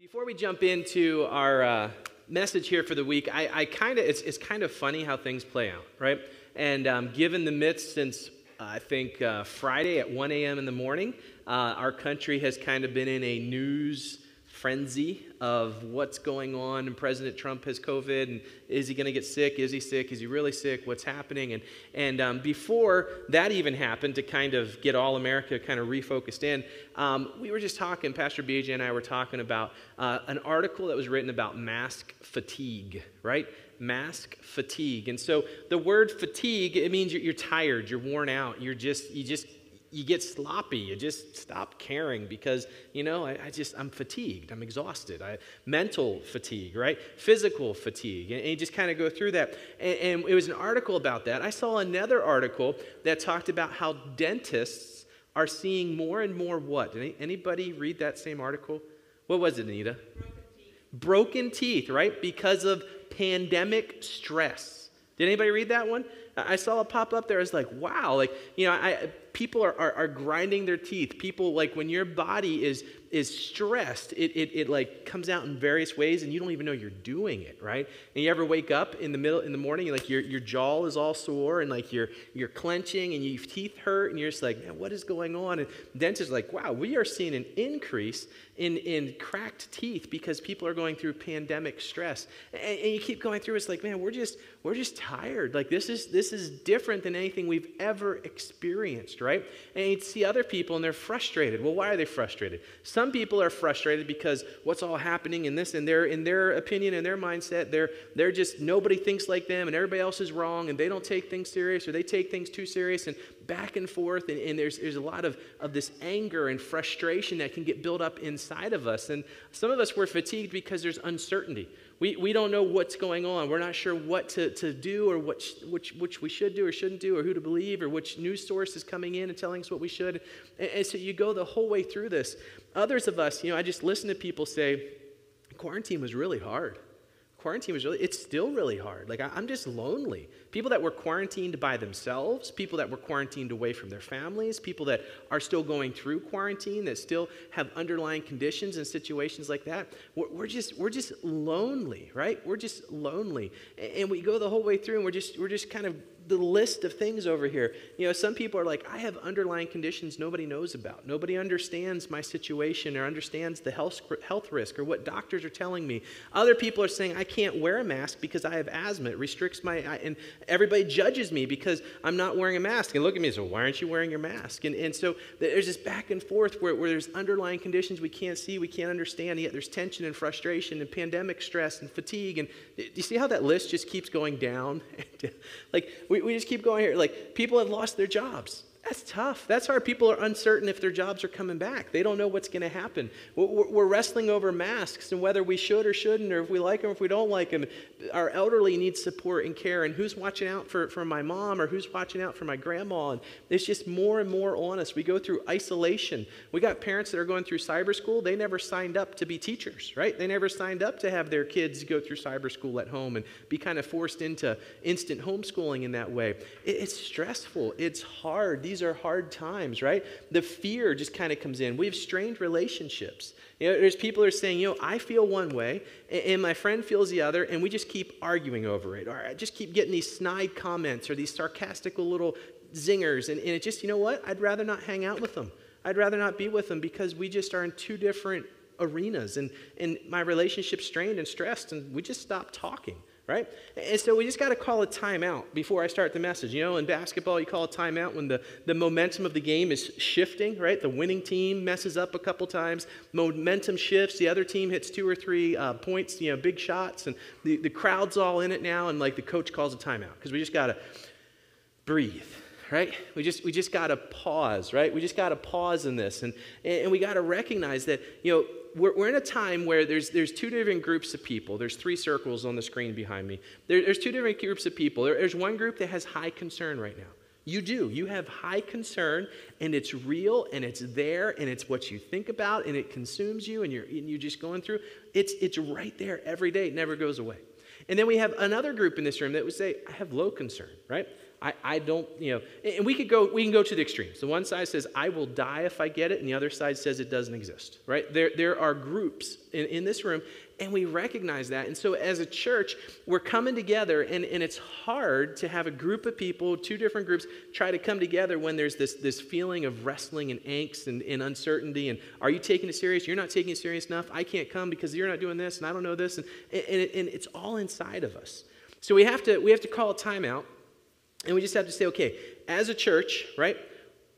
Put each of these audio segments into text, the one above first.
Before we jump into our message here for the week, it's kind of funny how things play out, right? And given the midst since I think Friday at 1 a.m. in the morning, our country has kind of been in a news frenzy of what's going on, and President Trump has COVID, and is he going to get sick? Is he sick? Is he really sick? What's happening? And before that even happened, to kind of get all America kind of refocused in, we were just talking, Pastor BJ and I were talking about an article that was written about mask fatigue, right? Mask fatigue. And so the word fatigue, it means you're tired, you're worn out, you get sloppy. You just stop caring because, I'm fatigued. I'm exhausted. Mental fatigue, right? Physical fatigue. And you just kind of go through that. And it was an article about that. I saw another article that talked about how dentists are seeing more and more what? Did anybody read that same article? What was it, Anita? Broken teeth, right? Because of pandemic stress. Did anybody read that one? I saw it pop up there. I was like, wow, people are grinding their teeth. People, when your body is stressed, it comes out in various ways, and you don't even know you're doing it, right? And you ever wake up in the morning, your jaw is all sore, and you're clenching, and your teeth hurt, and you're just like, man, what is going on? And dentists are like, wow, we are seeing an increase in cracked teeth because people are going through pandemic stress. And you keep going through. It's like, man, we're just tired. This is different than anything we've ever experienced, right? And you see other people and they're frustrated. Well, why are they frustrated? Some people are frustrated because what's all happening in this, and in their opinion and their mindset, they're just, nobody thinks like them, and everybody else is wrong, and they don't take things serious, or they take things too serious, and back and forth, and there's a lot of this anger and frustration that can get built up inside of us. And some of us, we're fatigued because there's uncertainty. We don't know what's going on. We're not sure what to do, or which we should do or shouldn't do, or who to believe, or which news source is coming in and telling us what we should. And so you go the whole way through this. Others of us, I just listen to people say, quarantine was really hard. It's still really hard. I'm just lonely. People that were quarantined by themselves, people that were quarantined away from their families, people that are still going through quarantine, that still have underlying conditions and situations like that. We're just lonely, right? We're just lonely. And we go the whole way through, and we're just kind of the list of things over here. Some people are like, I have underlying conditions nobody knows about. Nobody understands my situation or understands the health risk or what doctors are telling me. Other people are saying, I can't wear a mask because I have asthma. It restricts and everybody judges me because I'm not wearing a mask. And look at me, so why aren't you wearing your mask? And so there's this back and forth where there's underlying conditions we can't see, we can't understand, yet there's tension and frustration and pandemic stress and fatigue. And do you see how that list just keeps going down? We just keep going here. People have lost their jobs. That's tough. That's hard. People are uncertain if their jobs are coming back. They don't know what's going to happen. We're wrestling over masks and whether we should or shouldn't, or if we like them or if we don't like them. Our elderly need support and care, and who's watching out for my mom, or who's watching out for my grandma. And it's just more and more on us. We go through isolation. We got parents that are going through cyber school. They never signed up to be teachers, right? They never signed up to have their kids go through cyber school at home and be kind of forced into instant homeschooling in that way. It's stressful. It's hard. These are hard times, right? The fear just kind of comes in. We have strained relationships. There's people who are saying, I feel one way, and my friend feels the other, and we just keep arguing over it. Or I just keep getting these snide comments or these sarcastical little zingers, and it just, what? I'd rather not hang out with them. I'd rather not be with them because we just are in two different arenas, and my relationship's strained and stressed, and we just stop talking. Right? And so we just got to call a timeout before I start the message. In basketball, you call a timeout when the momentum of the game is shifting, right? The winning team messes up a couple times. Momentum shifts. The other team hits 2 or 3 points, big shots, and the crowd's all in it now, and the coach calls a timeout because we just got to breathe. Right? We just got to pause, right? We just got to pause in this, and we got to recognize that, we're in a time where there's 2 different groups of people. There's 3 circles on the screen behind me. There's 2 different groups of people. There's one group that has high concern right now. You do. You have high concern, and it's real, and it's there, and it's what you think about, and it consumes you, and you're just going through. It's right there every day. It never goes away. And then we have another group in this room that would say, I have low concern, right? I don't, and we can go to the extremes. The one side says, I will die if I get it, and the other side says it doesn't exist, right? There are groups in this room, and we recognize that. And so as a church, we're coming together, and it's hard to have a group of people, two different groups, try to come together when there's this feeling of wrestling and angst and uncertainty, and are you taking it serious? You're not taking it serious enough. I can't come because you're not doing this, and I don't know this, and it's all inside of us. So we have to call a timeout, and we just have to say, okay, as a church, right,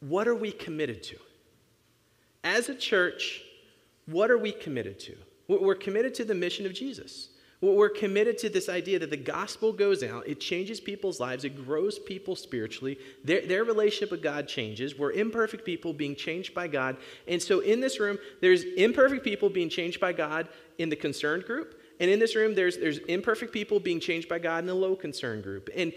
what are we committed to? As a church, what are we committed to? We're committed to the mission of Jesus. We're committed to this idea that the gospel goes out, it changes people's lives, it grows people spiritually, their relationship with God changes. We're imperfect people being changed by God. And so in this room, there's imperfect people being changed by God in the concerned group. And in this room, there's imperfect people being changed by God in the low concern group. And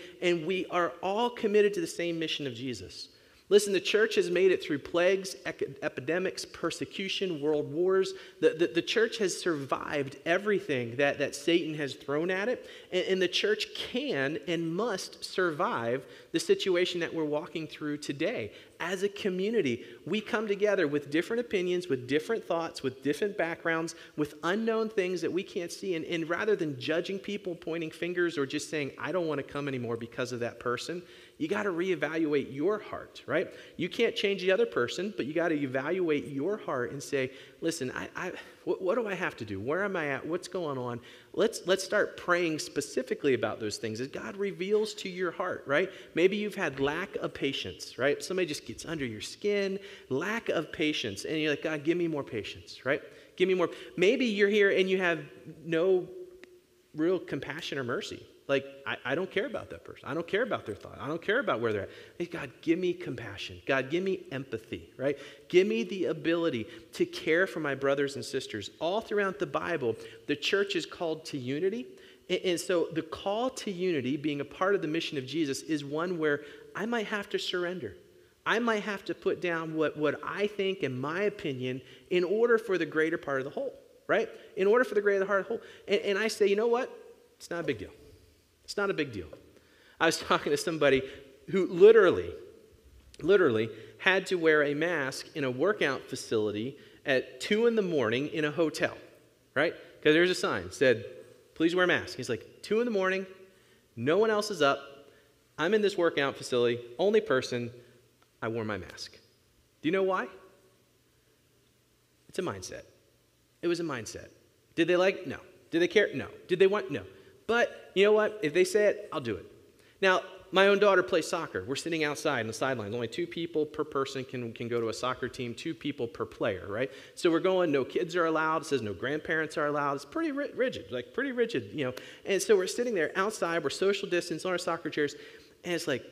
we are all committed to the same mission of Jesus. Listen, the church has made it through plagues, epidemics, persecution, world wars. The church has survived everything that Satan has thrown at it. And the church can and must survive the situation that we're walking through today. As a community, we come together with different opinions, with different thoughts, with different backgrounds, with unknown things that we can't see. And rather than judging people, pointing fingers, or just saying, I don't want to come anymore because of that person, you got to reevaluate your heart, right? You can't change the other person, but you got to evaluate your heart and say, listen, what do I have to do? Where am I at? What's going on? Let's start praying specifically about those things as God reveals to your heart, right? Maybe you've had lack of patience, right? Somebody just gets under your skin, lack of patience, and you're like, God, give me more patience, right? Give me more. Maybe you're here and you have no real compassion or mercy. Like, I don't care about that person. I don't care about their thought. I don't care about where they're at. Hey, God, give me compassion. God, give me empathy, right? Give me the ability to care for my brothers and sisters. All throughout the Bible, the church is called to unity. And so the call to unity, being a part of the mission of Jesus, is one where I might have to surrender. I might have to put down what I think and my opinion in order for the greater part of the whole, right? In order for the greater part of the whole. And I say, you know what? It's not a big deal. It's not a big deal. I was talking to somebody who literally had to wear a mask in a workout facility at 2 a.m. in a hotel, right? Because there's a sign that said, please wear a mask. He's like, 2 a.m, no one else is up. I'm in this workout facility, only person, I wore my mask. Do you know why? It's a mindset. It was a mindset. Did they like it? No. Did they care? No. Did they want? No. But you know what? If they say it, I'll do it. Now, my own daughter plays soccer. We're sitting outside on the sidelines. Only 2 people per person can go to a soccer team, 2 people per player, right? So we're going, no kids are allowed. It says no grandparents are allowed. It's pretty rigid, pretty rigid, And so we're sitting there outside. We're social distance on our soccer chairs. And it's like,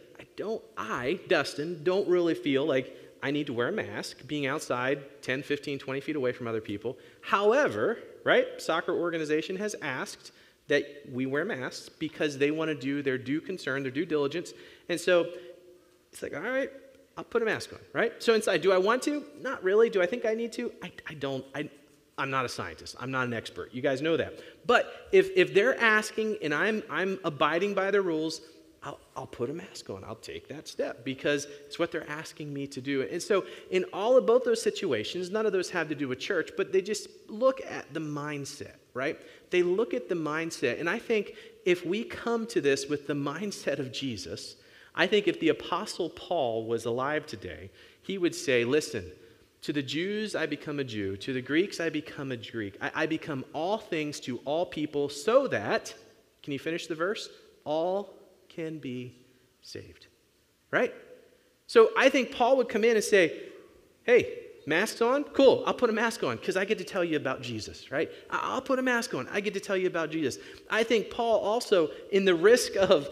Dustin, don't really feel like I need to wear a mask being outside 10, 15, 20 feet away from other people. However, right, soccer organization has asked that we wear masks because they want to do their due concern, their due diligence. And so it's like, all right, I'll put a mask on, right? So inside, do I want to? Not really. Do I think I need to? I don't. I'm not a scientist. I'm not an expert. You guys know that. But if they're asking and I'm abiding by their rules, I'll put a mask on. I'll take that step because it's what they're asking me to do. And so in all of both those situations, none of those have to do with church, but they just look at the mindset, right? They look at the mindset. And I think if we come to this with the mindset of Jesus, I think if the Apostle Paul was alive today, he would say, listen, to the Jews, I become a Jew. To the Greeks, I become a Greek. I become all things to all people so that, can you finish the verse? All can be saved, right? So I think Paul would come in and say, hey, masks on? Cool, I'll put a mask on because I get to tell you about Jesus, right? I'll put a mask on. I get to tell you about Jesus. I think Paul also, in the risk of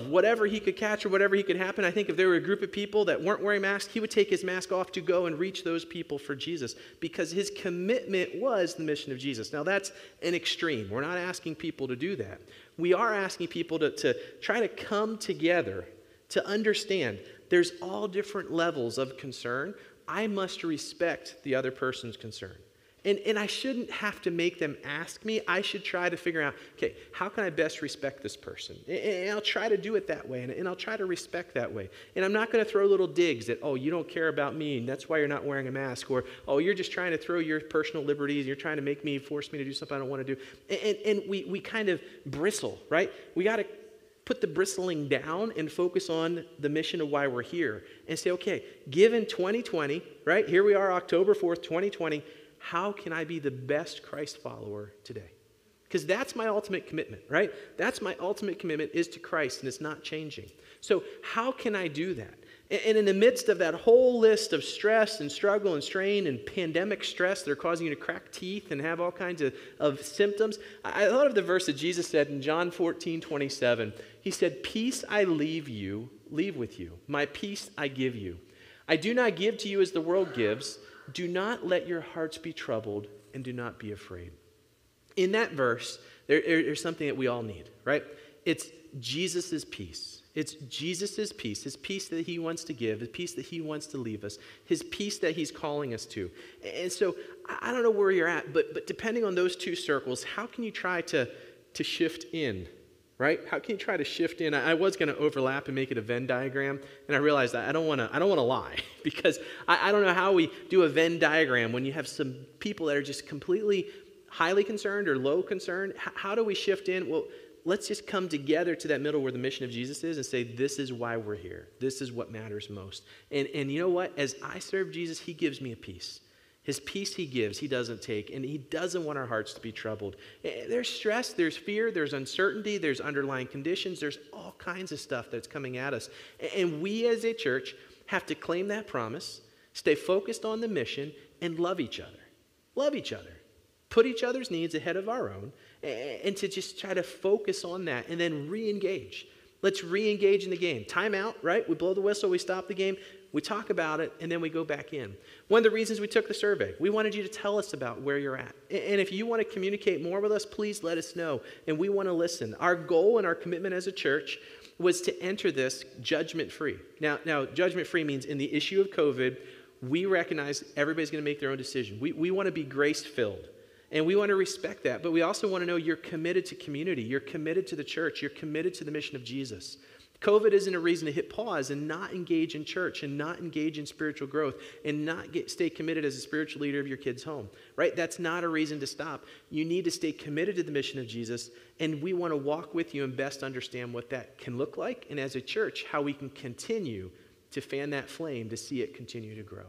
whatever he could catch or whatever he could happen, I think if there were a group of people that weren't wearing masks, he would take his mask off to go and reach those people for Jesus because his commitment was the mission of Jesus. Now that's an extreme. We're not asking people to do that. We are asking people to try to come together to understand there's all different levels of concern. I must respect the other person's concern. And I shouldn't have to make them ask me. I should try to figure out, okay, how can I best respect this person? And I'll try to do it that way, and I'll try to respect that way. And I'm not going to throw little digs at, oh, you don't care about me, and that's why you're not wearing a mask, or, oh, you're just trying to throw your personal liberties, you're trying to force me to do something I don't want to do. And we kind of bristle, right? We got to put the bristling down and focus on the mission of why we're here and say, okay, given 2020, right? Here we are, October 4th, 2020. How can I be the best Christ follower today? Because that's my ultimate commitment, right? That's my ultimate commitment is to Christ, and it's not changing. So how can I do that? And in the midst of that whole list of stress and struggle and strain and pandemic stress that are causing you to crack teeth and have all kinds of symptoms, I thought of the verse that Jesus said in John 14:27. He said, "Peace I leave with you. My peace I give you. I do not give to you as the world gives. Do not let your hearts be troubled, and do not be afraid." In that verse, there's something that we all need, right? It's Jesus' peace. It's Jesus' peace, his peace that he wants to give, his peace that he wants to leave us, his peace that he's calling us to. And so I don't know where you're at, but depending on those two circles, how can you try to shift in? Right? How can you try to shift in? I was going to overlap and make it a Venn diagram, and I realized that I don't want to lie because I don't know how we do a Venn diagram when you have some people that are just completely highly concerned or low concerned. How do we shift in? Well, let's just come together to that middle where the mission of Jesus is and say, this is why we're here. This is what matters most. And you know what? As I serve Jesus, he gives me a peace. His peace he gives, he doesn't take, and he doesn't want our hearts to be troubled. There's stress, there's fear, there's uncertainty, there's underlying conditions, there's all kinds of stuff that's coming at us. And we as a church have to claim that promise, stay focused on the mission, and love each other. Love each other. Put each other's needs ahead of our own, and to just try to focus on that, and then re-engage. Let's re-engage in the game. Time out, right? We blow the whistle, we stop the game, we talk about it, and then we go back in. One of the reasons we took the survey, we wanted you to tell us about where you're at. And if you want to communicate more with us, please let us know, and we want to listen. Our goal and our commitment as a church was to enter this judgment-free. Now judgment-free means in the issue of COVID, we recognize everybody's going to make their own decision. We want to be grace-filled. And we want to respect that, but we also want to know you're committed to community, you're committed to the church, you're committed to the mission of Jesus. COVID isn't a reason to hit pause and not engage in church and not engage in spiritual growth and not stay committed as a spiritual leader of your kid's home, right? That's not a reason to stop. You need to stay committed to the mission of Jesus, and we want to walk with you and best understand what that can look like, and as a church, how we can continue to fan that flame to see it continue to grow.